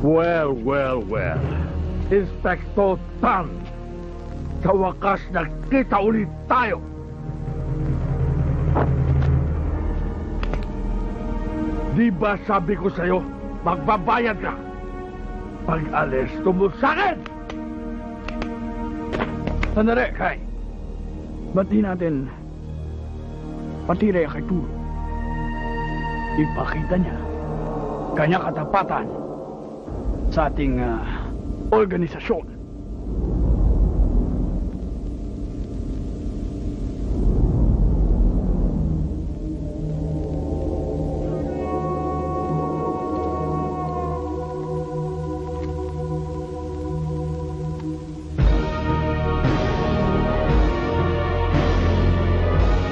Well. Inspector Tan, sa wakas nagkita ulit tayo. Di ba sabi ko sa'yo, magbabayad ka? Pag-alis mo sa akin! Sandali, Kai. Ba't di natin patira kay Tulo? Ipakita niya kanya katapatan sa ating organisasyon.